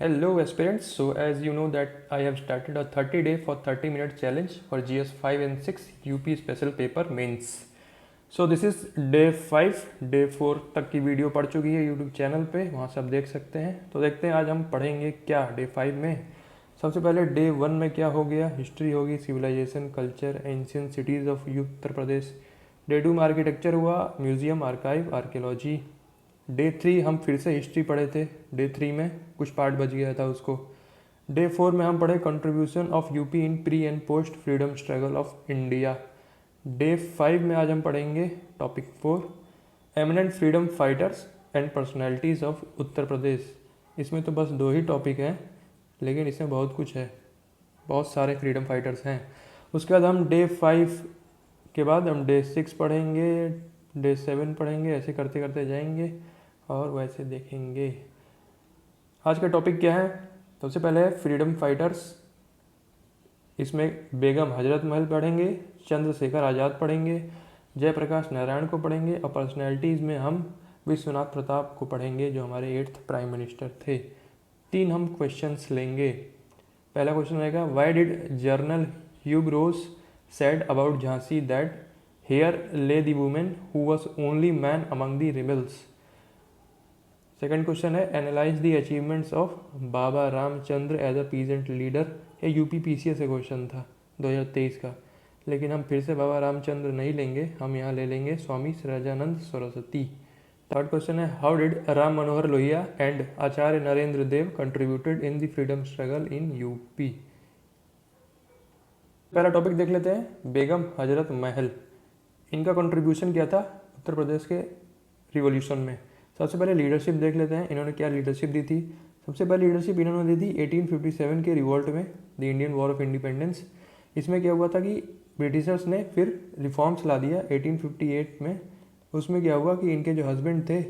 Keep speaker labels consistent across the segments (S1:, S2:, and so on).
S1: Hello aspirants, so as you know that I have started a 30-day for 30-minute challenge for GS 5 and 6 UP special paper mains. So this is day 5, day 4 तक की video पड़ चुकी है YouTube channel पे, वहाँ से आप देख सकते हैं। तो देखते हैं आज हम पढ़ेंगे क्या डे 5 में। सबसे पहले डे 1 में क्या हो गया, हिस्ट्री होगी, civilisation, culture, ancient cities of Uttar Pradesh. Day 2 में आर्किटेक्चर हुआ, म्यूजियम, आर्काइव, आर्कियोलॉजी। डे 3 हम फिर से हिस्ट्री पढ़े थे, डे 3 में कुछ पार्ट बच गया था उसको। डे 4 में हम पढ़े contribution of UP in pre and post freedom struggle of India. Day 5 में आज हम पढ़ेंगे topic 4 eminent freedom fighters and personalities of Uttar Pradesh. इसमें तो बस 2 ही टॉपिक हैं, लेकिन इसमें बहुत कुछ है, बहुत सारे फ्रीडम फाइटर्स हैं। उसके बाद हम डे 5 के बाद हम डे 6 पढ़ेंगे, डे 7 पढ़ेंगे, ऐसे करते करते जाएंगे और वैसे देखेंगे। आज का टॉपिक क्या है? सबसे पहले है फ्रीडम फाइटर्स। इसमें बेगम हजरत महल पढ़ेंगे, चंद्रशेखर आज़ाद पढ़ेंगे, जयप्रकाश नारायण को पढ़ेंगे और पर्सनैलिटीज़ में हम विश्वनाथ प्रताप को पढ़ेंगे जो हमारे 8th प्राइम मिनिस्टर थे। 3 हम क्वेश्चंस लेंगे। पहला क्वेश्चन रहेगा, why did general Hugh Rose said about Jhansi that here lay the woman who was only man among the rebels. Second question है, analyse the achievements of Baba Ramchandra as a peasant leader. ये UP PCS से question था 2023 का, लेकिन हम फिर से बाबा रामचंद्र नहीं लेंगे, हम यहाँ ले लेंगे स्वामी सराजानंद सरस्वती। थर्ड क्वेश्चन है, how did Ram Manohar Lohia and Acharya Narendra Dev contributed in the freedom struggle in UP. पहला टॉपिक देख लेते हैं, बेगम हजरत महल। इनका कंट्रीब्यूशन क्या था उत्तर प्रदेश के रिवॉल्यूशन में। सबसे पहले लीडरशिप देख लेते हैं, इन्होंने क्या लीडरशिप दी थी। सबसे पहले लीडरशिप इन्होंने दी थी 1857 के रिवॉल्ट में, the Indian war of independence. इसमें क्या हुआ था कि ब्रिटिशर्स ने फिर रिफॉर्म्स ला दिया 1858 में। उसमें क्या हुआ कि इनके जो हस्बैंड थे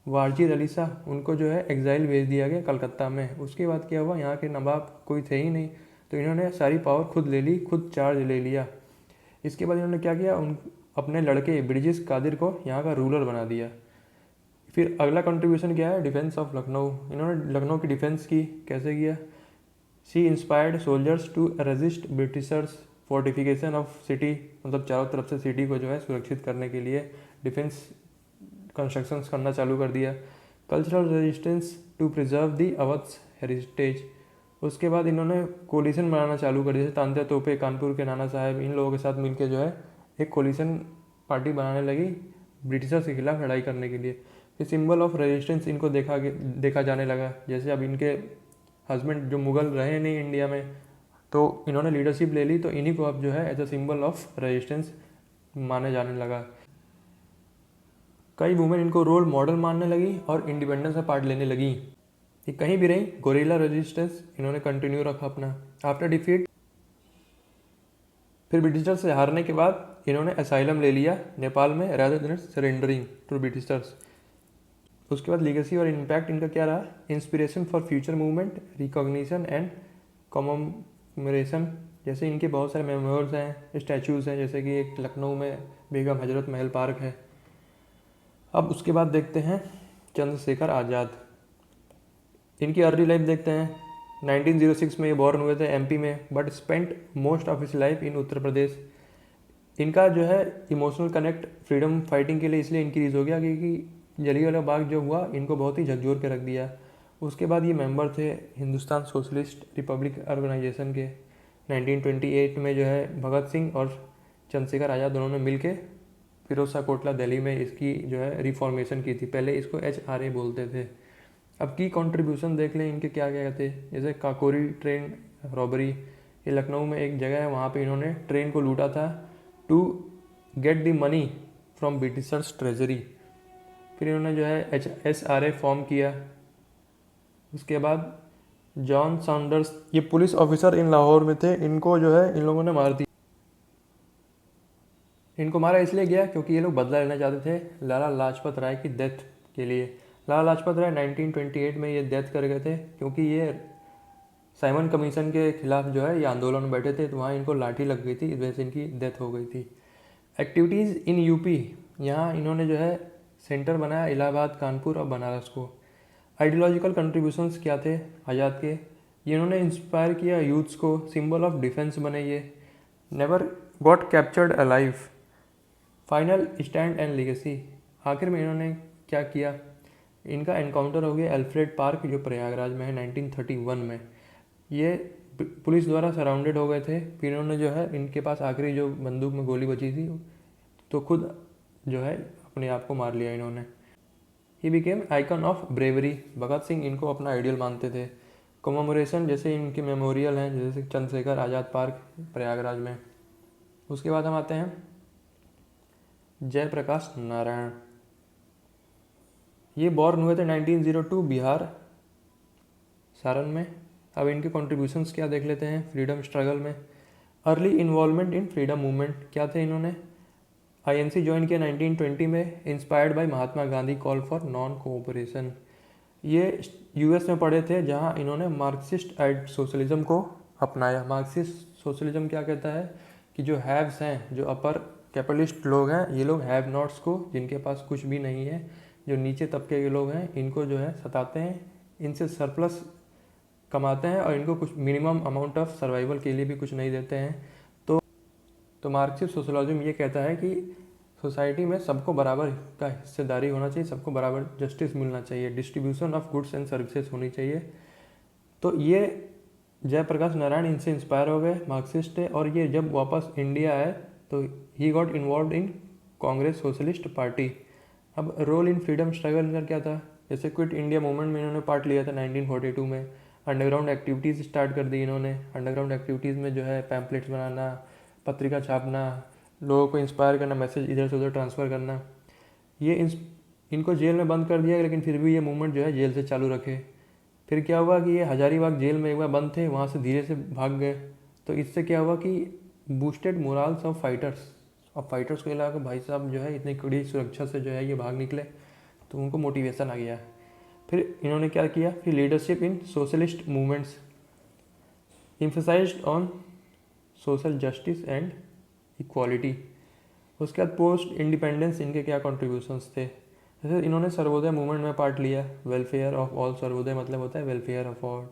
S1: वारजी अली शाह, उनको जो है एग्जाइल भेज दिया गया कलकत्ता में। उसके बाद क्या हुआ, यहाँ के नवाब कोई थे ही नहीं, तो इन्होंने सारी पावर खुद ले ली, खुद चार्ज ले लिया। इसके बाद इन्होंने क्या किया, उन अपने लड़के ब्रिजेश कादिर को यहाँ का रूलर बना दिया। फिर अगला कंट्रीब्यूशन क्या है, डिफेंस ऑफ लखनऊ। इन्होंने लखनऊ की डिफेंस की, कैसे किया, she inspired soldiers to resist Britishers fortification of city, मतलब चारों तरफ से सिटी को जो है सुरक्षित करने के लिए डिफेंस कंस्ट्रक्शंस करना चालू कर दिया। Cultural resistance to preserve the Awadh's heritage. उसके बाद इन्होंने कोलिशन बनाना चालू कर दिया, जैसे तांत्या तोपे, कानपुर के नाना साहब, इन लोगों के साथ मिलकर जो है एक कोलिशन पार्टी बनाने लगी ब्रिटिशर्स के खिलाफ लड़ाई करने के लिए। फिर सिंबल ऑफ रेजिस्टेंस इनको देखा जाने लगा, जैसे अब इनके हस्बैंड जो मुगल रहे नहीं इंडिया में, तो इन्होंने लीडरशिप ले ली, तो इन्हीं को अब जो है as a symbol of resistance माने जाने लगा। कई वुमेन इनको रोल मॉडल मानने लगी और इंडिपेंडेंस में पार्ट लेने लगी। ये कहीं भी रही, गोरिल्ला रेजिस्टेंस इन्होंने कंटिन्यू रखा अपना। आफ्टर डिफीट, फिर ब्रिटिशर्स से हारने के बाद इन्होंने असाइलम ले लिया नेपाल में, rather than surrendering to britishers. उसके बाद लीगेसी और इम्पैक्ट इनका क्या रहा, inspiration for future movement, recognition and commemoration. जैसे इनके बहुत सारे मेमोरियल्स हैं, स्टैचूज़ हैं, जैसे कि एक लखनऊ में बेगम हजरत महल पार्क है। अब उसके बाद देखते हैं चंद्रशेखर आज़ाद। इनकी अर्ली लाइफ देखते हैं। 1906 में ये बॉर्न हुए थे एमपी में, but spent most of his life in Uttar Pradesh. इनका जो है इमोशनल कनेक्ट फ्रीडम फाइटिंग के लिए इसलिए इंक्रीज हो गया क्योंकि जलियांवाला बाग जो हुआ इनको बहुत ही झकझोर के रख दिया। उसके बाद ये मेंबर थे हिंदुस्तान सोशलिस्ट रिपब्लिक ऑर्गेनाइजेशन के। 1928 में जो है भगत सिंह और चंद्रशेखर आज़ाद दोनों ने मिल के फिरोज शाह कोटला दिल्ली में इसकी जो है रिफॉर्मेशन की थी। पहले इसको HRA बोलते थे। अब की कंट्रीब्यूशन देख लें इनके क्या क्या थे, जैसे काकोरी ट्रेन रॉबरी। ये लखनऊ में एक जगह है, वहाँ पे इन्होंने ट्रेन को लूटा था to get the money from Britishers treasury. फिर इन्होंने जो है HSRA फॉर्म किया। उसके बाद जॉन सॉन्डर्स, ये पुलिस ऑफिसर इन लाहौर में थे, इनको जो है इन लोगों ने मार दिया। इनको मारा इसलिए गया क्योंकि ये लोग बदला लेना चाहते थे लाला लाजपत राय की डेथ के लिए। लाला लाजपत राय 1928 में ये डेथ कर गए थे क्योंकि ये साइमन कमीशन के खिलाफ जो है ये आंदोलन में बैठे थे, तो वहाँ इनको लाठी लग गई थी, इस वजह से इनकी डेथ हो गई थी। एक्टिविटीज़ इन यूपी, यहाँ इन्होंने जो है सेंटर बनाया इलाहाबाद, कानपुर और बनारस को। आइडियोलॉजिकल कंट्रीब्यूशंस क्या थे आज़ाद के, ये इन्होंने इंस्पायर किया यूथ्स को, सिंबल ऑफ डिफेंस बने ये, never got captured alive, final stand and legacy. आखिर में इन्होंने क्या किया, इनका एनकाउंटर हो गया अल्फ्रेड पार्क जो प्रयागराज में है 1931 में। ये पुलिस द्वारा सराउंडेड हो गए थे, फिर इन्होंने जो है इनके पास आखिरी जो बंदूक में गोली बची थी तो खुद जो है अपने आप को मार लिया इन्होंने। He became icon of bravery, Bhagat Singh इनको अपना आइडियल मानते थे। कॉमेमोरेशन जैसे इनके मेमोरियल हैं जैसे चंद्रशेखर आज़ाद पार्क प्रयागराज में। उसके बाद हम आते हैं जयप्रकाश नारायण। ये बॉर्न हुए थे 1902 बिहार सारण में। अब इनके कॉन्ट्रीब्यूशंस क्या देख लेते हैं फ्रीडम स्ट्रगल में। Early involvement in freedom movement, क्या थे इन्होंने आईएनसी ज्वाइन किया 1920 में, inspired by Mahatma Gandhi call for non cooperation. ये यूएस में पढ़े थे जहां इन्होंने मार्क्सिस्ट सोशलिज्म को अपनाया। मार्क्सिस्ट सोशलिज्म क्या कहता है कि जो हैव्स हैं, जो अपर कैपिटलिस्ट लोग हैं, ये लोग हैव नॉट्स को, जिनके पास कुछ भी नहीं है, जो नीचे तबके के लोग हैं, इनको जो है सताते हैं, इनसे सरप्लस कमाते हैं और इनको कुछ मिनिमम अमाउंट ऑफ सर्वाइवल के लिए भी कुछ नहीं देते हैं। तो मार्क्सिस्ट सोशलिज्म ये कहता है कि सोसाइटी में सबको बराबर का हिस्सेदारी होना चाहिए, सबको बराबर जस्टिस मिलना चाहिए, distribution of goods and services होनी चाहिए। तो ये जयप्रकाश नारायण इनसे इंस्पायर हो गए, मार्क्सिस्ट है, और ये जब वापस इंडिया आए तो he got involve in Congress socialist party. अब रोल इन फ्रीडम स्ट्रगल इनका क्या था, जैसे क्विट इंडिया मूवमेंट में इन्होंने पार्ट लिया था 1942 में। अंडरग्राउंड एक्टिविटीज़ स्टार्ट कर दी इन्होंने। अंडरग्राउंड एक्टिविटीज़ में जो है पैम्पलेट्स बनाना, पत्रिका छापना, लोगों को इंस्पायर करना, मैसेज इधर से उधर ट्रांसफ़र करना। ये इनको जेल में बंद कर दिया, लेकिन फिर भी ये मूवमेंट जो है जेल से चालू रखे। फिर क्या हुआ कि ये हजारीबाग जेल में एक बार बंद थे, वहाँ से धीरे से भाग गए। तो इससे क्या हुआ कि बूस्टेड मोरल्स ऑफ फाइटर्स। अब फाइटर्स को लगा कि भाई साहब जो है इतनी कड़ी सुरक्षा से जो है ये भाग निकले, तो उनको मोटिवेशन आ गया। फिर इन्होंने क्या किया, फिर leadership in socialist movements, emphasized on social justice and equality. उसके बाद पोस्ट इंडिपेंडेंस इनके क्या कॉन्ट्रीब्यूशंस थे, जैसे इन्होंने सर्वोदय मूवमेंट में पार्ट लिया। वेलफेयर ऑफ ऑल, सर्वोदय मतलब होता है वेलफेयर ऑफ ऑल।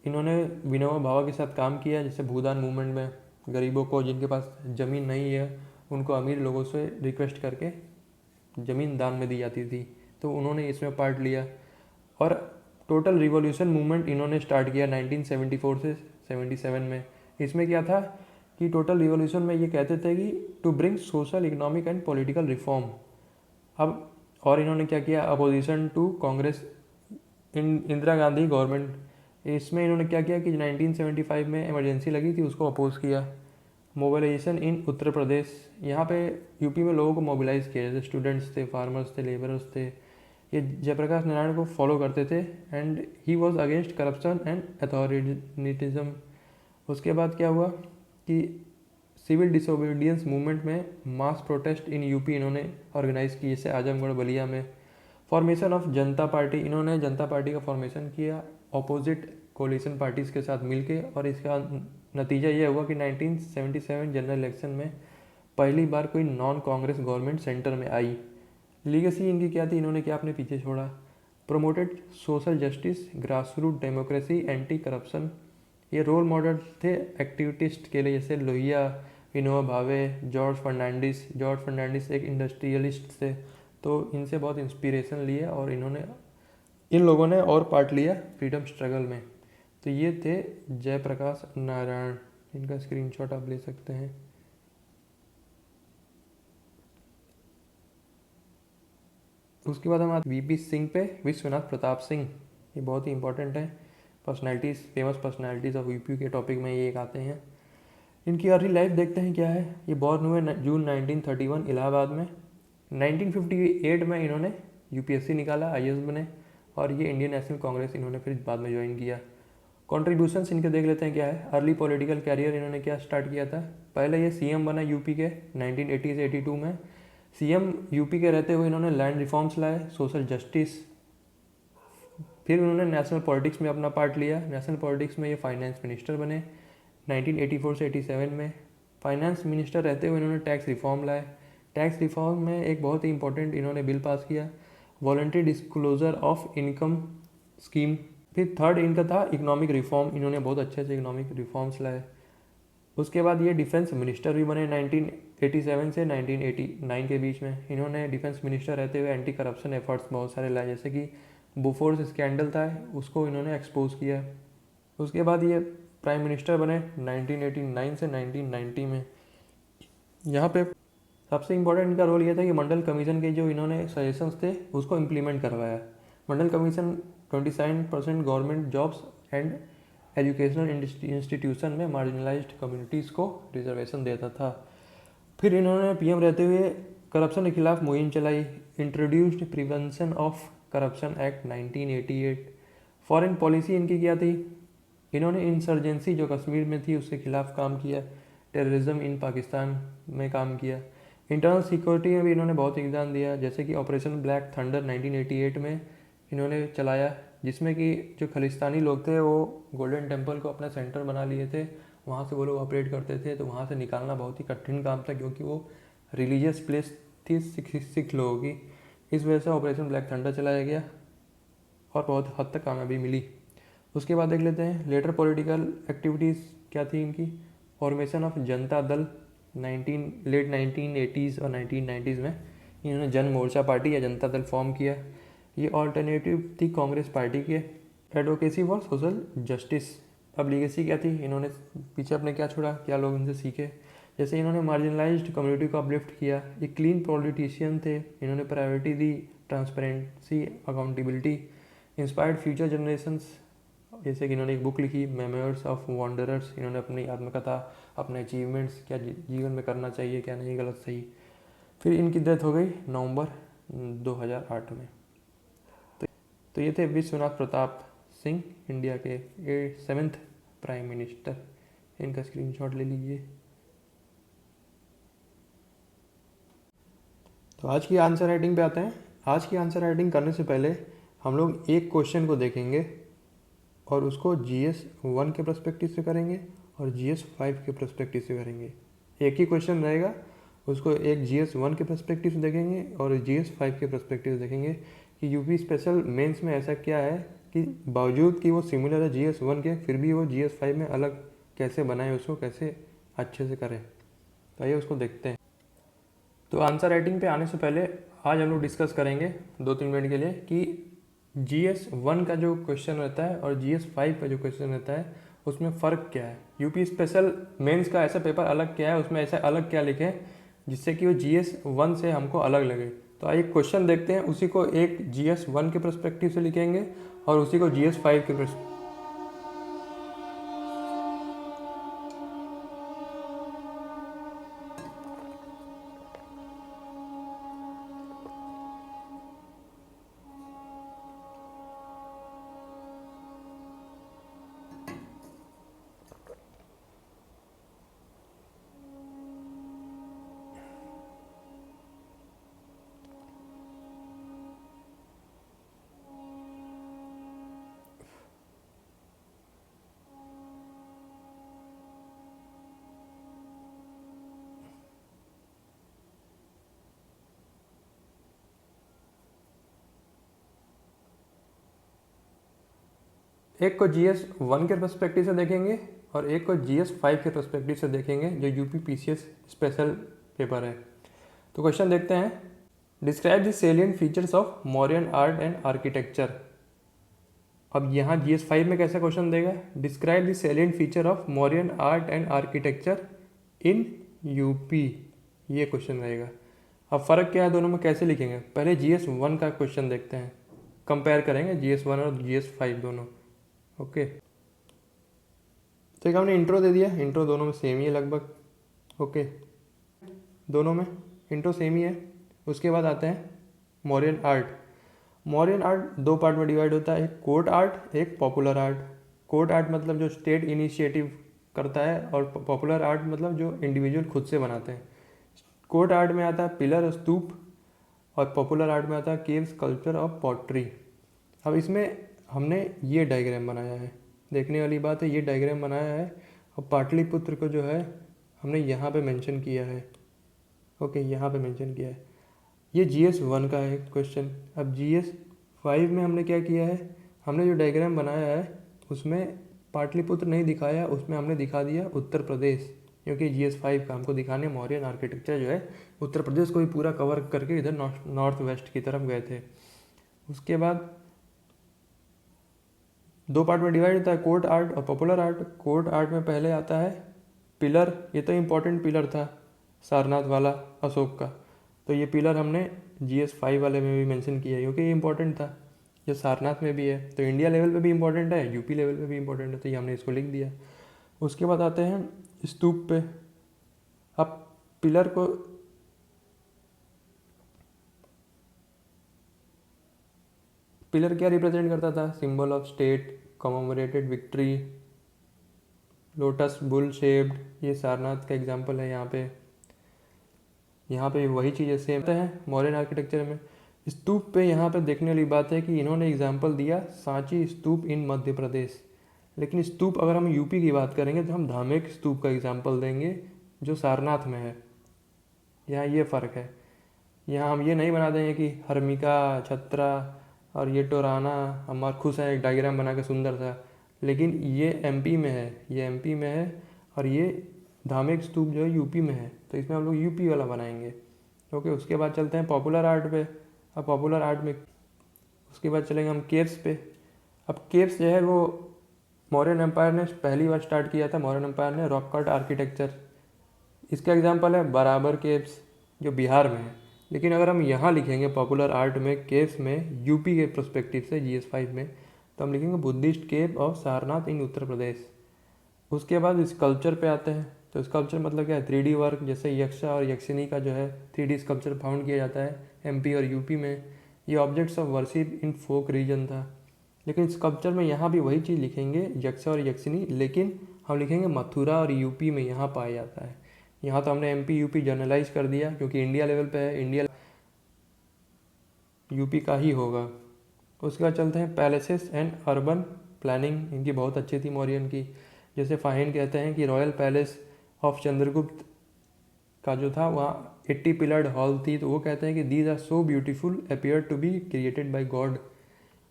S1: इन्होंने विनोबा भावे के साथ काम किया, जैसे भूदान मूवमेंट में गरीबों को, जिनके पास ज़मीन नहीं है, उनको अमीर लोगों से रिक्वेस्ट करके ज़मीन दान में दी जाती थी, तो उन्होंने इसमें पार्ट लिया। और टोटल रिवॉल्यूशन मूवमेंट इन्होंने स्टार्ट किया 1974 से 77 में। इसमें क्या था कि टोटल रिवॉल्यूशन में ये कहते थे कि to bring social, economic and political reform. अब और इन्होंने क्या किया, opposition to Congress Indira Gandhi government. इसमें इन्होंने क्या किया कि 1975 में इमरजेंसी लगी थी, उसको अपोज किया। मोबिलाइजेशन इन उत्तर प्रदेश, यहाँ पे यूपी में लोगों को मोबिलाइज किया, जैसे स्टूडेंट्स थे, फार्मर्स थे, लेबरर्स थे, ये जयप्रकाश नारायण को फॉलो करते थे। And he was against corruption and authoritarianism. उसके बाद क्या हुआ कि सिविल डिसोबीडियंस मूवमेंट में मास प्रोटेस्ट इन यूपी इन्होंने ऑर्गेनाइज की, जैसे आजमगढ़ बलिया में। फॉर्मेशन ऑफ जनता पार्टी, इन्होंने जनता पार्टी का फॉर्मेशन किया अपोजिट कोलिशन पार्टीज़ के साथ मिलके, और इसका नतीजा ये हुआ कि 1977 जनरल इलेक्शन में पहली बार कोई नॉन कांग्रेस गवर्नमेंट सेंटर में आई। लीगेसी इनकी क्या थी, इन्होंने क्या अपने पीछे छोड़ा, promoted social justice, grass root democracy, anti corruption. ये रोल मॉडल थे एक्टिविटिस्ट के लिए, जैसे लोहिया, विनोबा भावे, जॉर्ज फर्नांडिस। जॉर्ज फर्नांडिस एक इंडस्ट्रियलिस्ट थे, तो इनसे बहुत इंस्पिरेशन लिए और इन लोगों ने और पार्ट लिया फ्रीडम स्ट्रगल में। तो ये थे जयप्रकाश नारायण, इनका स्क्रीनशॉट आप ले सकते हैं। उसके बाद हम आते वीपी सिंह पे, विश्वनाथ प्रताप सिंह। ये बहुत ही इंपॉर्टेंट है, personalities, famous personalities of UP के टॉपिक में ये एक आते हैं। इनकी अर्ली लाइफ देखते हैं क्या है। ये बॉर्न हुए जून 1931 इलाहाबाद में। 1958 में इन्होंने यूपीएससी निकाला, आईएएस बने, और ये इंडियन नेशनल कांग्रेस इन्होंने फिर बाद में ज्वाइन किया। कॉन्ट्रीब्यूशंस इनके देख लेते हैं क्या है। अर्ली पॉलिटिकल कैरियर इन्होंने क्या स्टार्ट किया था, पहले ये सीएम बना यूपी के 1980 से 82 में। सीएम यूपी के रहते हुए इन्होंने लैंड रिफॉर्म्स लाए, सोशल जस्टिस। फिर उन्होंने नेशनल पॉलिटिक्स में अपना पार्ट लिया। नेशनल पॉलिटिक्स में ये फाइनेंस मिनिस्टर बने 1984 से 87 में। फाइनेंस मिनिस्टर रहते हुए इन्होंने टैक्स रिफॉर्म लाए। टैक्स रिफॉर्म में एक बहुत ही इंपॉर्टेंट इन्होंने बिल पास किया, voluntary disclosure of income scheme. फिर थर्ड इनका था इकोनॉमिक रिफॉर्म, इन्होंने बहुत अच्छे से इकोनॉमिक रिफॉर्म्स लाए। उसके बाद ये डिफेंस मिनिस्टर भी बने 1987 से 1989 के बीच में। इन्होंने डिफेंस मिनिस्टर रहते हुए एंटी करप्शन एफर्ट्स बहुत सारे लाए, जैसे कि बोफोर्स स्कैंडल था उसको इन्होंने एक्सपोज किया। उसके बाद ये प्राइम मिनिस्टर बने 1989 से 1990 में। यहाँ पे सबसे इम्पोर्टेंट इनका रोल ये था कि मंडल कमीशन के जो इन्होंने सजेशंस थे उसको इम्प्लीमेंट करवाया। Mandal commission 27% government jobs and educational institution में मार्जिनलाइज्ड कम्युनिटीज़ को रिजर्वेशन देता था। फिर इन्होंने पीएम रहते हुए करप्शन के खिलाफ मुहिम चलाई, introduced prevention of corruption act 1988। Foreign policy इनकी क्या थी, इन्होंने इंसर्जेंसी जो कश्मीर में थी उसके खिलाफ काम किया, टेररिज्म इन पाकिस्तान में काम किया। इंटरनल सिक्योरिटी में भी इन्होंने बहुत योगदान दिया, जैसे कि ऑपरेशन ब्लैक थंडर 1988 में इन्होंने चलाया, जिसमें कि जो खलिस्तानी लोग थे वो गोल्डन टेम्पल को अपना सेंटर बना लिए थे, वहाँ से वो लोग ऑपरेट करते थे, तो वहाँ से निकालना बहुत ही कठिन काम था क्योंकि वो रिलीजियस प्लेस थी सिख लोगों की। इस वजह से ऑपरेशन ब्लैक थंडर चलाया गया और बहुत हद तक कामयाबी मिली। उसके बाद देख लेते हैं लेटर पॉलिटिकल एक्टिविटीज़ क्या थी इनकी। Formation of Janata Dal late 1980s और 1990s में इन्होंने जन मोर्चा पार्टी या जनता दल फॉर्म किया। ये ऑल्टरनेटिव थी कांग्रेस पार्टी के। Advocacy for social justice. अब लीगेसी क्या थी, इन्होंने पीछे अपने क्या छोड़ा, क्या लोग इनसे सीखे, जैसे इन्होंने मार्जिनलाइज्ड कम्युनिटी को अपलिफ्ट किया। ये क्लीन पॉलिटिशियन थे, इन्होंने प्रायोरिटी दी transparency accountability. Inspired future generations, जैसे कि इन्होंने एक बुक लिखी मेमोयर्स ऑफ वॉन्डरर्स, इन्होंने अपनी आत्मकथा, अपने अचीवमेंट्स, क्या जीवन में करना चाहिए क्या नहीं, गलत सही। फिर इनकी डेथ हो गई नवंबर 2008 में। तो ये थे विश्वनाथ प्रताप सिंह, इंडिया के 7th प्राइम मिनिस्टर। इनका स्क्रीनशॉट ले लीजिए। तो आज की आंसर राइटिंग पे आते हैं। आज की आंसर राइटिंग करने से पहले हम लोग एक क्वेश्चन को देखेंगे और उसको GS 1 के पर्सपेक्टिव से करेंगे और GS 5 के पर्सपेक्टिव से करेंगे। एक ही क्वेश्चन रहेगा, उसको एक GS 1 के पर्सपेक्टिव से देखेंगे और GS 5 के पर्सपेक्टिव से देखेंगे कि यूपी स्पेशल मेंस में ऐसा क्या है कि बावजूद कि वो सिमिलर है GS 1 के, फिर भी वो GS 5 में अलग कैसे बनाए, उसको कैसे अच्छे से करें। तो आइए उसको देखते हैं। तो आंसर राइटिंग पे आने से पहले आज हम लोग डिस्कस करेंगे 2-3 मिनट के लिए कि GS 1 का जो क्वेश्चन रहता है और GS 5 का जो क्वेश्चन रहता है उसमें फ़र्क क्या है। यूपी स्पेशल मेंस का ऐसा पेपर अलग क्या है, उसमें ऐसा अलग क्या लिखें जिससे कि वो GS 1 से हमको अलग लगे। तो आइए क्वेश्चन देखते हैं, उसी को एक GS 1 के पर्सपेक्टिव से लिखेंगे और उसी को GS 5 के एक को GS 1 के पर्सपेक्टिव से देखेंगे और एक को GS 5 के पर्सपेक्टिव से देखेंगे, जो यूपी PCS स्पेशल पेपर है। तो क्वेश्चन देखते हैं। Describe the salient features of Mauryan art and architecture. अब यहाँ GS 5 में कैसा क्वेश्चन देगा, describe the salient feature of Mauryan art and architecture in UP, ये क्वेश्चन रहेगा। अब फ़र्क क्या है दोनों में, कैसे लिखेंगे, पहले GS 1 का क्वेश्चन देखते हैं, कंपेयर करेंगे GS 1 और GS 5 दोनों। ओके, तो एक हमने इंट्रो दे दिया, इंट्रो दोनों में सेम ही है लगभग। ओके, दोनों में इंट्रो सेम ही है। उसके बाद आते हैं Mauryan art. Mauryan art 2 part में डिवाइड होता है, एक कोर्ट आर्ट, एक पॉपुलर आर्ट। कोर्ट आर्ट मतलब जो स्टेट इनिशिएटिव करता है और पॉपुलर आर्ट मतलब जो इंडिविजुअल खुद से बनाते हैं। कोर्ट आर्ट में आता है पिलर, स्तूप, और पॉपुलर आर्ट में आता है केव, स्कल्पचर और पॉटरी। अब इसमें हमने ये डायग्राम बनाया है, देखने वाली बात है, ये डायग्राम बनाया है और पाटलिपुत्र को जो है हमने यहाँ पे मेंशन किया है। ओके, यहाँ पे मेंशन किया है। ये GS 1 का है क्वेश्चन। अब GS 5 में हमने क्या किया है, हमने जो डायग्राम बनाया है उसमें पाटलिपुत्र नहीं दिखाया, उसमें हमने दिखा दिया उत्तर प्रदेश, क्योंकि GS 5 का हमको दिखाने मौर्यन आर्किटेक्चर जो है उत्तर प्रदेश को भी पूरा कवर करके इधर नॉर्थ वेस्ट की तरफ गए थे। उसके बाद 2 पार्ट में डिवाइड होता है, कोर्ट आर्ट और पॉपुलर आर्ट। कोर्ट आर्ट में पहले आता है पिलर, ये तो इम्पोर्टेंट पिलर था सारनाथ वाला अशोक का, तो ये पिलर हमने GS 5 वाले में भी मेंशन किया है क्योंकि ये इंपॉर्टेंट था, जो सारनाथ में भी है तो इंडिया लेवल पे भी इम्पोर्टेंट है, यूपी लेवल पे भी इम्पोर्टेंट है, तो ये हमने इसको लिख दिया। उसके बाद आते हैं स्तूप पे। अब पिलर को पिलर क्या रिप्रेजेंट करता था, symbol of state, commemorated victory, lotus bull shaped, ये सारनाथ का एग्जाम्पल है। यहाँ पे वही चीज़ें सेम है मॉडर्न आर्किटेक्चर में। स्तूप पे यहाँ पे देखने वाली बात है कि इन्होंने एग्जाम्पल दिया सांची स्तूप इन मध्य प्रदेश, लेकिन स्तूप अगर हम यूपी की बात करेंगे तो हम धामेक स्तूप का एग्जाम्पल देंगे जो सारनाथ में है। यहाँ ये फ़र्क है, यहाँ हम ये नहीं बना देंगे कि हरमिका, छत्रा और ये टोराना, हम खुश हैं एक डायग्राम बना के सुंदर सा, लेकिन ये एमपी में है, ये एमपी में है और ये धामेक स्तूप जो है यूपी में है, तो इसमें हम लोग यूपी वाला बनाएंगे। ओके, उसके बाद चलते हैं पॉपुलर आर्ट पे। अब पॉपुलर आर्ट में उसके बाद चलेंगे हम केव्स पे। अब केव्स जो है वो मौर्यन एम्पायर ने पहली बार स्टार्ट किया था, मौर्यन एम्पायर ने रॉक कट आर्किटेक्चर। इसका एग्जाम्पल है बराबर केव्स जो बिहार में है, लेकिन अगर हम यहाँ लिखेंगे पॉपुलर आर्ट में केव्स में यूपी के प्रोस्पेक्टिव से GS 5 में, तो हम लिखेंगे बुद्धिस्ट केव ऑफ सारनाथ इन उत्तर प्रदेश। उसके बाद स्कल्पचर पे आते हैं, तो स्कल्पचर मतलब क्या है, 3D वर्क, जैसे यक्षा और यक्षिनी का जो है 3D स्कल्पचर फाउंड किया जाता है MP और यूपी में। ये objects of worship in folk region था, लेकिन स्कल्पचर में यहाँ भी वही चीज़ लिखेंगे यक्षा और यक्षिनी, लेकिन हम लिखेंगे मथुरा और यूपी में यहाँ पाया जाता है। यहाँ तो हमने MP यूपी जनरलाइज कर दिया क्योंकि इंडिया लेवल पे है, इंडिया यूपी का ही होगा। उसके बाद चलते हैं पैलेसेस एंड अर्बन प्लानिंग, इनकी बहुत अच्छी थी मौर्यन की। जैसे फाहिन कहते हैं कि रॉयल पैलेस ऑफ चंद्रगुप्त का जो था वहाँ 80 पिलर्ड हॉल थी, तो वो कहते हैं कि these are so beautiful appear to be created by God.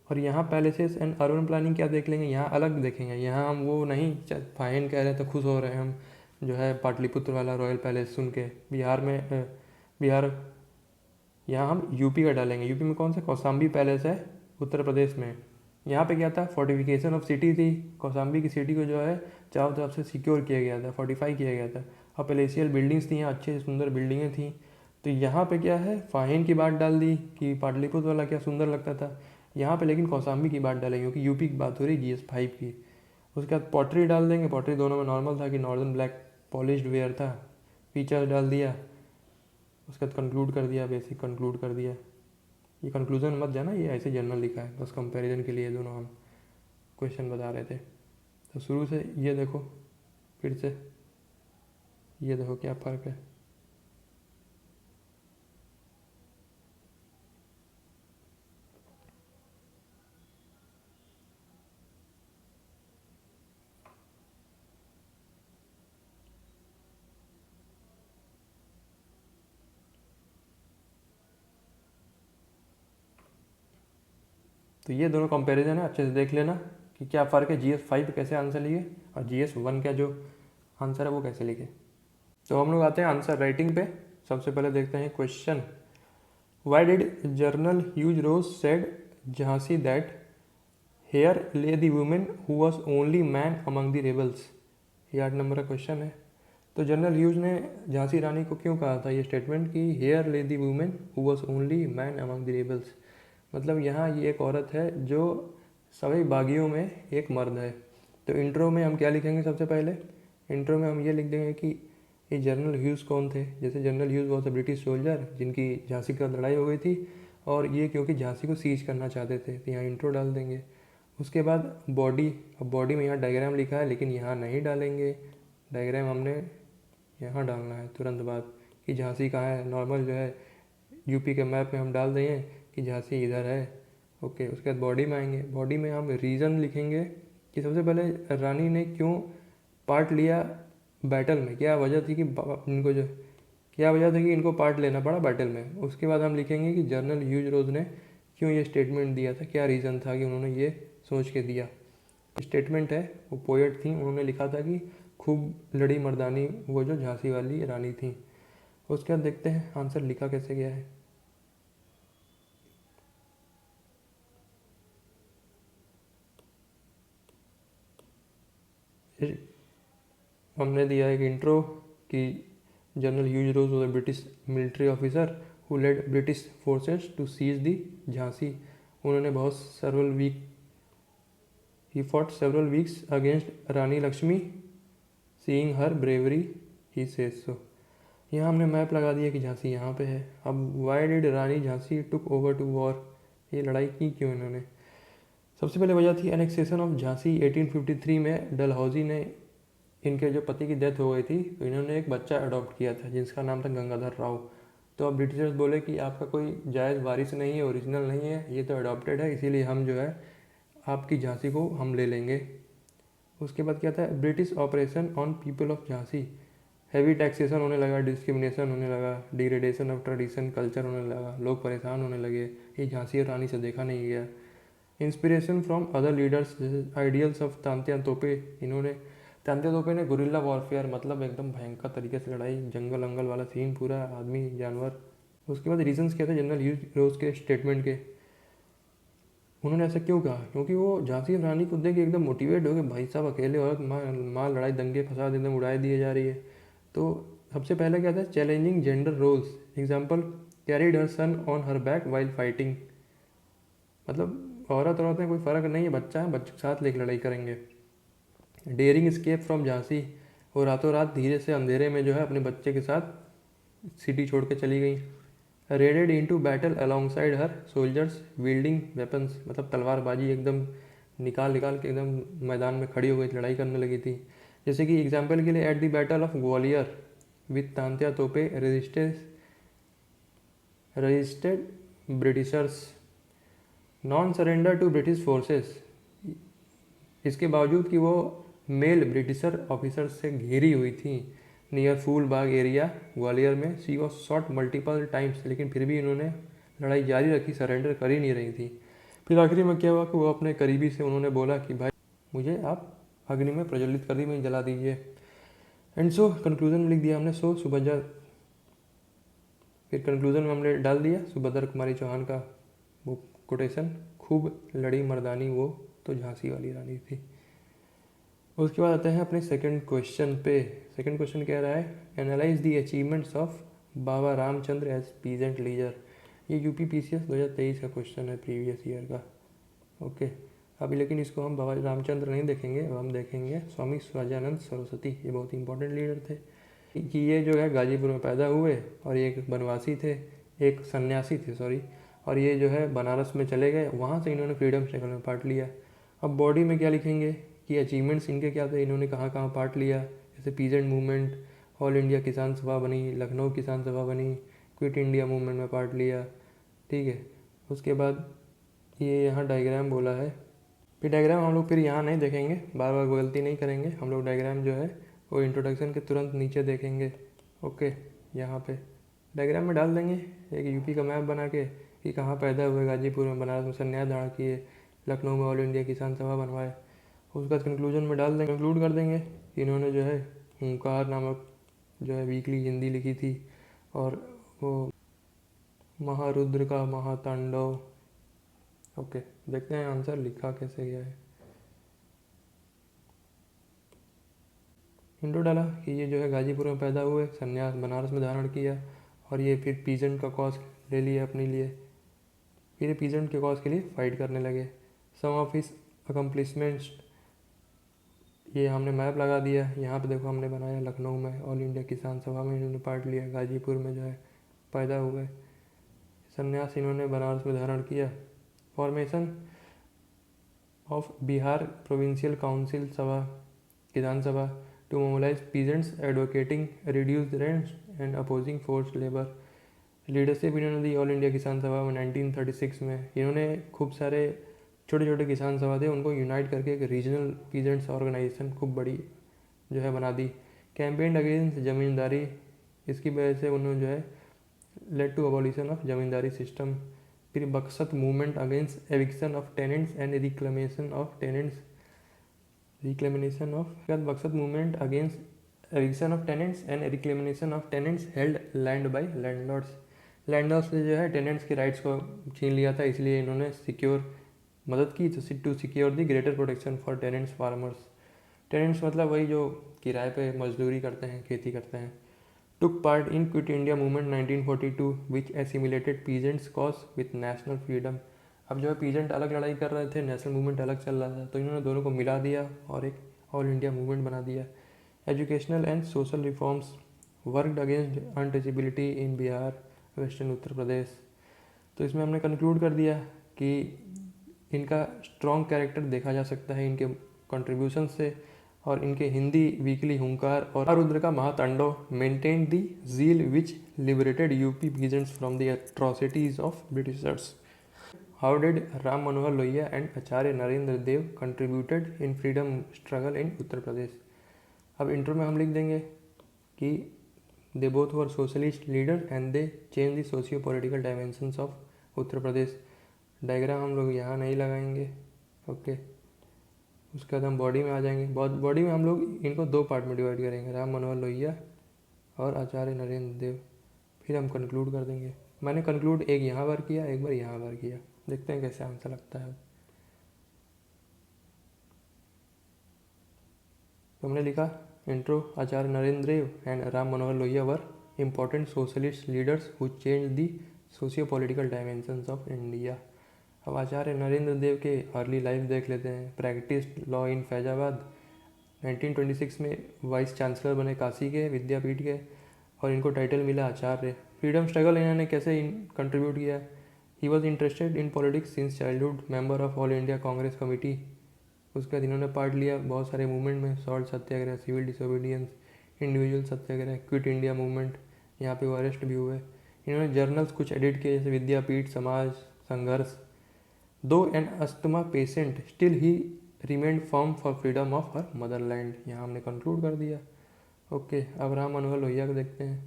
S1: और यहाँ पैलेसेस एंड अर्बन प्लानिंग क्या देख लेंगे, यहाँ अलग देखेंगे, यहाँ हम वो नहीं फाहिन कह रहे हैं तो खुश हो रहे हैं हम जो है पाटलिपुत्र वाला रॉयल पैलेस सुन के। बिहार यहाँ हम यूपी का डालेंगे। यूपी में कौन सा, कौशाम्बी पैलेस है उत्तर प्रदेश में। यहाँ पे क्या था, फोर्टिफिकेशन ऑफ सिटी थी, कौशाम्बी की सिटी को जो है चारों तरफ से सिक्योर किया गया था, फोर्टिफाई किया गया था। और पैलेसियल बिल्डिंग्स थी, यहाँ अच्छे सुंदर बिल्डिंगें थी। तो यहाँ पे क्या है, फाहिन की बात डाल दी कि पाटलिपुत्र वाला क्या सुंदर लगता था, यहाँ पे लेकिन कौशाम्बी की बात डालेंगे क्योंकि यूपी की बात हो रही GS 5 की। उसके बाद पॉटरी डाल देंगे, पॉटरी दोनों में नॉर्मल था कि नॉर्दर्न ब्लैक पॉलिश्ड वेयर था, फीचर डाल दिया। उसके बाद कंक्लूड कर दिया, बेसिक कंक्लूड कर दिया। ये कंक्लूजन मत जाना, ये ऐसे जनरल लिखा है, बस कंपैरिजन के लिए दोनों हम क्वेश्चन बता रहे थे। तो शुरू से ये देखो, फिर से ये देखो क्या फ़र्क है। तो ये दोनों कंपैरिजन है, अच्छे से देख लेना कि क्या फ़र्क है, GS 5 कैसे आंसर लिखे और GS 1 का जो आंसर है वो कैसे लिखे। तो हम लोग आते हैं आंसर राइटिंग पे। सबसे पहले देखते हैं question, why did general Hugh Rose said Jhansi that here lay the women who was only man among the rebels. ये 8 नंबर का क्वेश्चन है। तो जनरल ह्यूज ने झांसी रानी को क्यों कहा था ये स्टेटमेंट कि hair lay the women who was only man among the rebels, मतलब यहाँ ये एक औरत है जो सभी बागियों में एक मर्द है। तो इंट्रो में हम क्या लिखेंगे, सबसे पहले इंट्रो में हम ये लिख देंगे कि ये जनरल ह्यूज़ कौन थे। जैसे general hues was a British soldier जिनकी झांसी का लड़ाई हो गई थी और ये क्योंकि झांसी को सीज करना चाहते थे, तो यहाँ इंट्रो डाल देंगे। उसके बाद बॉडी, अब बॉडी में यहाँ डायग्राम लिखा है लेकिन यहाँ नहीं डालेंगे, डायग्राम हमने यहाँ डालना है तुरंत बाद कि झांसी कहाँ है। नॉर्मल जो है यूपी के मैप में हम डाल देंगे कि झांसी इधर है। ओके, उसके बाद बॉडी में आएंगे, बॉडी में हम रीज़न लिखेंगे कि सबसे पहले रानी ने क्यों पार्ट लिया बैटल में, क्या वजह थी कि इनको जो क्या वजह था कि इनको पार्ट लेना पड़ा बैटल में। उसके बाद हम लिखेंगे कि जनरल ह्यूज रोज ने क्यों ये स्टेटमेंट दिया था, क्या रीज़न था कि उन्होंने ये सोच के दिया। स्टेटमेंट है, वो पोएट थी, उन्होंने लिखा था कि खूब लड़ी मर्दानी वो जो झांसी वाली रानी थी। उसके बाद देखते हैं आंसर लिखा कैसे गया है। हमने दिया एक इंट्रो कि general Hugh Rose was a British military officer who led British forces to siege the Jhansi. उन्होंने बहुत several week he fought several weeks against Rani Lakshmi, seeing her bravery he says so. यहाँ हमने मैप लगा दिया कि झांसी यहाँ पे है। अब why did Rani Jhansi took over to war, ये लड़ाई की क्यों इन्होंने। सबसे पहले वजह थी एनेक्सेशन ऑफ झांसी 1853 में। डलहौजी ने, इनके जो पति की डेथ हो गई थी, तो इन्होंने एक बच्चा अडॉप्ट किया था जिसका नाम था गंगाधर राव। तो अब ब्रिटिशर्स बोले कि आपका कोई जायज़ वारिस नहीं है, ओरिजिनल नहीं है, ये तो अडॉप्टेड है, इसीलिए हम जो है आपकी झांसी को हम ले लेंगे। उसके बाद क्या था, British operation on people of Jhansi. Heavy taxation होने लगा, डिस्क्रिमिनेशन होने लगा, डिग्रेडेशन ऑफ ट्रेडिशन कल्चर होने लगा, लोग परेशान होने लगे, ये झांसी और रानी से देखा नहीं गया। Inspiration from other leaders, ideals of Tantya तोपे। इन्होंने, तांत्या तोपे ने गुरिल्ला वॉरफेयर, मतलब एकदम भयंकर तरीके से लड़ाई, जंगल अंगल वाला सीन पूरा, आदमी जानवर। उसके बाद रीजंस क्या थे जनरल ह्यूज रोज के स्टेटमेंट के, उन्होंने ऐसा क्यों कहा, क्योंकि वो झांसी रानी को देख के एकदम मोटिवेट हो गए, भाई साहब अकेले औरत माँ लड़ाई दंगे फसाद एकदम उड़ाई दिए जा रही है। तो सबसे पहले क्या था, challenging gender roles, example carried her son on her back while fighting. मतलब औरत में कोई फ़र्क नहीं है, बच्चा है, बच्चे के साथ लेकर लड़ाई करेंगे। डेयरिंग स्केप फ्रॉम झांसी, और रातों रात धीरे से अंधेरे में जो है अपने बच्चे के साथ सिटी छोड़ के चली गई। रेडेड इनटू बैटल अलोंगसाइड हर सोल्जर्स विल्डिंग वेपन्स, मतलब तलवारबाजी एकदम निकाल निकाल के एकदम मैदान में खड़ी हो गई, लड़ाई करने लगी थी। जैसे कि एग्जाम्पल के लिए at the battle of Gwalior with Tantya Tope resisted Britishers non surrender to British forces. इसके बावजूद कि वो मेल ब्रिटिशर ऑफिसर से घिरी हुई थी नियर फूल बाग एरिया ग्वालियर में, she was shot multiple times, लेकिन फिर भी इन्होंने लड़ाई जारी रखी, सरेंडर कर ही नहीं रही थी। फिर आखिरी में क्या हुआ कि वो अपने करीबी से उन्होंने बोला कि भाई मुझे आप अग्नि में प्रज्वलित कर दी, मुझे जला दीजिए। एंड सो कंक्लूजन में लिख दिया हमने, सो सुभद्रा, फिर कंक्लूजन में हमने डाल दिया सुभद्रा कुमारी चौहान का वो कोटेशन, खूब लड़ी मर्दानी वो तो झांसी वाली रानी थी। उसके बाद आते हैं अपने सेकंड क्वेश्चन पे। सेकंड क्वेश्चन कह रहा है, analyse the achievements of Baba Ramchandra as peasant leader. ये यूपी पीसीएस 2023 का क्वेश्चन है, प्रीवियस ईयर का। ओके, अभी लेकिन इसको हम बाबा रामचंद्र नहीं देखेंगे, अब हम देखेंगे स्वामी स्वराजानंद सरस्वती। ये बहुत इंपॉर्टेंट लीडर थे कि ये जो है गाजीपुर में पैदा हुए, और ये एक बनवासी थे, एक सन्यासी थे सॉरी, और ये जो है बनारस में चले गए, वहाँ से इन्होंने फ्रीडम स्ट्रगल में पार्ट लिया। अब बॉडी में क्या लिखेंगे कि अचीवमेंट्स इनके क्या थे, इन्होंने कहाँ कहाँ पार्ट लिया, जैसे पीजेंट मूवमेंट, ऑल इंडिया किसान सभा बनी, लखनऊ किसान सभा बनी, क्विट इंडिया मूवमेंट में पार्ट लिया। ठीक है, उसके बाद ये यहाँ डायग्राम बोला है, फिर डायग्राम हम लोग फिर यहाँ नहीं देखेंगे, बार बार गलती नहीं करेंगे हम लोग। डायग्राम जो है वो इंट्रोडक्शन के तुरंत नीचे देखेंगे। ओके, यहाँ पे डायग्राम में डाल देंगे एक यूपी का मैप बना के कि कहाँ पैदा हुए, गाजीपुर में, बनारस में संन्यास धारण किए, लखनऊ में ऑल इंडिया किसान सभा बनवाए। उसके बाद कंक्लूजन में डाल देंगे, कंक्लूड कर देंगे कि इन्होंने जो है हुंकार नामक जो है वीकली हिंदी लिखी थी, और वो महारुद्र का महातांडव। ओके, देखते हैं आंसर लिखा कैसे गया है। इंट्रो डाला कि ये जो है गाजीपुर में पैदा हुए, संन्यास बनारस में धारण किया, और ये फिर पीजेंट का कॉज ले लिया अपने लिए, फिर ये पीजेंट के कॉज के लिए फाइट करने लगे। सम ऑफ हिस अकम्पलिशमेंट्स, ये हमने मैप लगा दिया, यहाँ पे देखो हमने बनाया लखनऊ में ऑल इंडिया किसान सभा में इन्होंने पार्ट लिया, गाजीपुर में जो है पैदा हुए, संन्यास इन्होंने बनारस में धारण किया। Formation of Bihar provincial council Sabha, Kisan Sabha to mobilise peasants advocating reduced rents and opposing force labour. Leadership इन्होंने दी ऑल इंडिया किसान सभा में 1936 में। इन्होंने खूब सारे छोटे छोटे किसान सभा थे, उनको यूनाइट करके एक रीजनल पीजेंट्स ऑर्गेनाइजेशन खूब बड़ी जो है बना दी। कैंपेन अगेंस्ट जमींदारी इसकी वजह से उन्होंने जो है led to abolition of zamindari system. फिर Bakasht movement against eviction of tenants and reclamation of tenants, Bakasht movement against eviction of tenants and reclamation of tenants held land by landlords ने जो है टेनेंट्स के राइट्स को छीन लिया था, इसलिए इन्होंने मदद की to secure the greater protection for tenants farmers. Tenants मतलब वही जो किराए पे मजदूरी करते हैं, खेती करते हैं। Took part in quit India movement 1942 which assimilated peasants cause with national freedom. अब जो है पीजेंट अलग लड़ाई कर रहे थे, नेशनल मूवमेंट अलग चल रहा था, तो इन्होंने दोनों को मिला दिया और एक ऑल इंडिया मूवमेंट बना दिया। Educational and social reforms worked against untouchability in Bihar, western Uttar Pradesh. तो इसमें हमने कंक्लूड कर दिया कि इनका स्ट्रॉन्ग कैरेक्टर देखा जा सकता है इनके कंट्रीब्यूशन से, और इनके हिंदी वीकली हुंकार और रुद्र का महातांडव maintain the zeal which liberated UP peasants from the atrocities of Britishers. How did Ram Manohar Lohia and Acharya Narendra Dev contributed in freedom struggle in Uttar Pradesh. अब इंट्रो में हम लिख देंगे कि they both were socialist leader and they change the socio political dimensions of Uttar Pradesh. Diagram हम लोग यहाँ नहीं लगाएंगे, ओके। उसके बाद हम बॉडी में आ जाएंगे। बॉडी में हम लोग इनको दो पार्ट में डिवाइड करेंगे, राम मनोहर लोहिया और आचार्य नरेंद्र देव। फिर हम कंक्लूड कर देंगे। मैंने कंक्लूड एक यहाँ बार किया, एक बार यहाँ बार किया, देखते हैं कैसे आंसर लगता है। तो हमने लिखा intro, Acharya Narendra Dev and Ram Manohar Lohia were important socialist leaders who change the socio political dimensions of India. अब आचार्य नरेंद्र देव के अर्ली लाइफ देख लेते हैं। प्रैक्टिस लॉ इन फैजाबाद, 1926 में वाइस चांसलर बने काशी के विद्यापीठ के, और इनको टाइटल मिला आचार्य। फ्रीडम स्ट्रगल इन्होंने कैसे कंट्रीब्यूट किया। He was interested in politics since childhood, member of all India Congress committee. उसके बाद इन्होंने पार्ट लिया बहुत सारे मूवमेंट में, सॉल्ट सत्याग्रह, सिविल डिसोबीडियंस, इंडिविजुअल सत्याग्रह, क्विट इंडिया मूवमेंट, यहाँ पे वो अरेस्ट भी हुए। इन्होंने जर्नल्स कुछ एडिट किए, जैसे विद्यापीठ, समाज, संघर्ष। Though an asthma patient still he remained firm for freedom of her motherland. यहाँ हमने कंक्लूड कर दिया, ओके। अब राम मनोहर लोहिया को देखते हैं।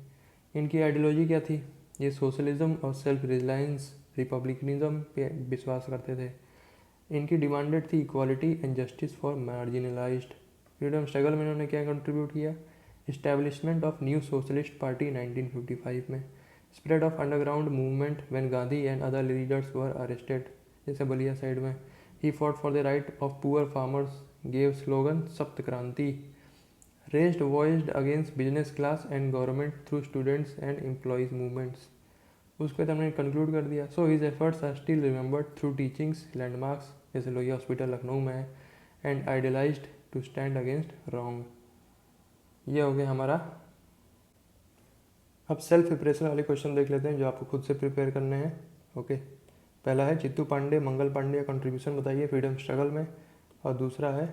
S1: इनकी आइडियोलॉजी क्या थी। ये सोशलिज्म और सेल्फ रिलायंस रिपब्लिकनिज्म पे विश्वास करते थे। इनकी डिमांडेड थी equality and justice for marginalised. Freedom struggle में इन्होंने क्या कंट्रीब्यूट किया। Establishment of new socialist party 1955 में। Spread of underground movement when Gandhi and other leaders were arrested, जैसे बलिया साइड में। He fought for the right of poor farmers, gave slogan सप्त क्रांति। Raised voiced against business class and government through students and employees movements. उसके बाद हमने conclude कर दिया। So his efforts are still remembered through teachings, landmarks, जैसे Lohia hospital Lucknow में है, and idealised to stand against wrong. ये हो गया हमारा। अब सेल्फ प्रिपरेशन वाले क्वेश्चन देख लेते हैं जो आपको खुद से प्रिपेयर करने हैं, ओके। पहला है चित्तू पांडे, मंगल पांडे का कंट्रीब्यूशन बताइए फ्रीडम स्ट्रगल में। और दूसरा है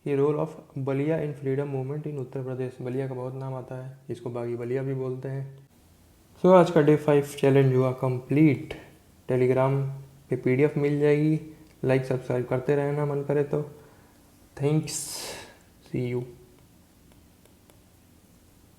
S1: कि role of Ballia in freedom movement in Uttar Pradesh. Ballia का बहुत नाम आता है, इसको बागी बलिया भी बोलते हैं। सो आज का डे 5 चैलेंज हुआ कंप्लीट। टेलीग्राम पे PDF मिल जाएगी। लाइक सब्सक्राइब करते रहना मन करे तो। Thanks, see you.